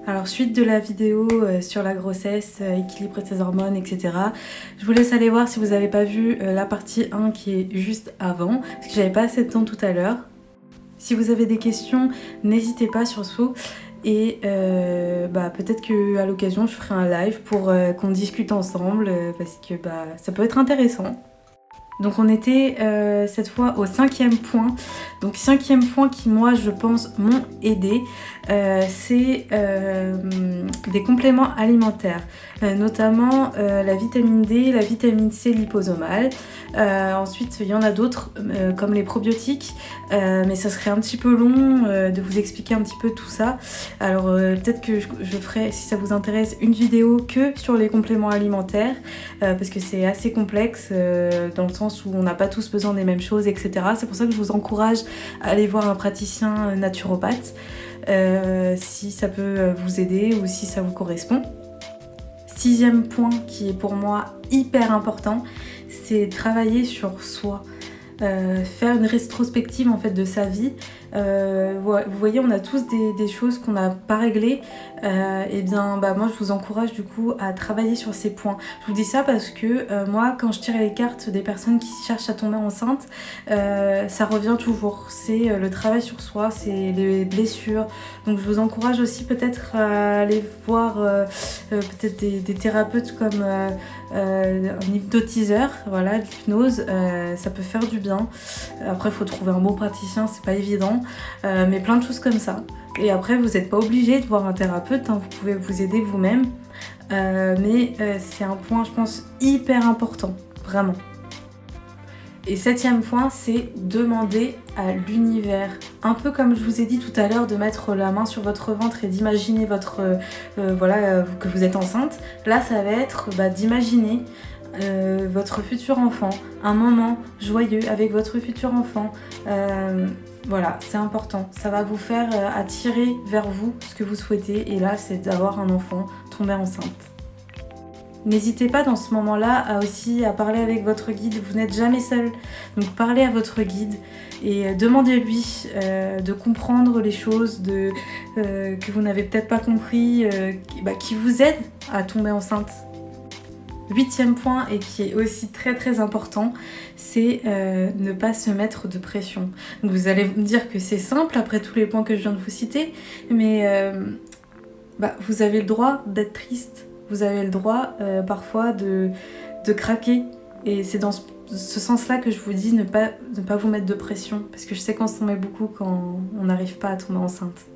Alors suite de la vidéo sur la grossesse, équilibrer ses hormones, etc. Je vous laisse aller voir si vous n'avez pas vu la partie 1 qui est juste avant, parce que j'avais pas assez de temps tout à l'heure. Si vous avez des questions, n'hésitez pas surtout. Et peut-être qu'à l'occasion, je ferai un live pour qu'on discute ensemble, parce que ça peut être intéressant. Donc on était cette fois au 5e point. Donc 5e point qui moi je pense m'ont aidé, c'est des compléments alimentaires, notamment la vitamine D, la vitamine C liposomale. Ensuite il y en a d'autres comme les probiotiques, mais ça serait un petit peu long de vous expliquer un petit peu tout ça. Alors peut-être que je ferai, si ça vous intéresse, une vidéo que sur les compléments alimentaires, parce que c'est assez complexe dans le sens où on n'a pas tous besoin des mêmes choses, etc. C'est pour ça que je vous encourage à aller voir un praticien naturopathe si ça peut vous aider ou si ça vous correspond. 6e point qui est pour moi hyper important, c'est travailler sur soi. Faire une rétrospective en fait de sa vie. Vous voyez, on a tous des choses qu'on n'a pas réglées. Moi je vous encourage du coup à travailler sur ces points. Je vous dis ça parce que moi quand je tire les cartes des personnes qui cherchent à tomber enceinte, ça revient toujours. C'est le travail sur soi, c'est les blessures. Donc je vous encourage aussi peut-être à aller voir peut-être des thérapeutes comme un hypnotiseur, voilà, l'hypnose, ça peut faire du bien. Après, il faut trouver un bon praticien, c'est pas évident, mais plein de choses comme ça. Et après, vous n'êtes pas obligé de voir un thérapeute, hein, vous pouvez vous aider vous-même, mais c'est un point, je pense, hyper important, vraiment. Et 7e point, c'est demander à l'univers. Un peu comme je vous ai dit tout à l'heure, de mettre la main sur votre ventre et d'imaginer que vous êtes enceinte. Là, ça va être d'imaginer votre futur enfant, un moment joyeux avec votre futur enfant. Voilà, c'est important. Ça va vous faire attirer vers vous ce que vous souhaitez. Et là, c'est d'avoir un enfant, tomber enceinte. N'hésitez pas dans ce moment-là à parler avec votre guide, vous n'êtes jamais seul. Donc parlez à votre guide et demandez-lui de comprendre les choses que vous n'avez peut-être pas compris, qui vous aide à tomber enceinte. 8e point, et qui est aussi très très important, c'est ne pas se mettre de pression. Donc vous allez me dire que c'est simple après tous les points que je viens de vous citer, mais vous avez le droit d'être triste. Vous avez le droit parfois de craquer. Et c'est dans ce sens-là que je vous dis ne pas vous mettre de pression. Parce que je sais qu'on s'en met beaucoup quand on n'arrive pas à tomber enceinte.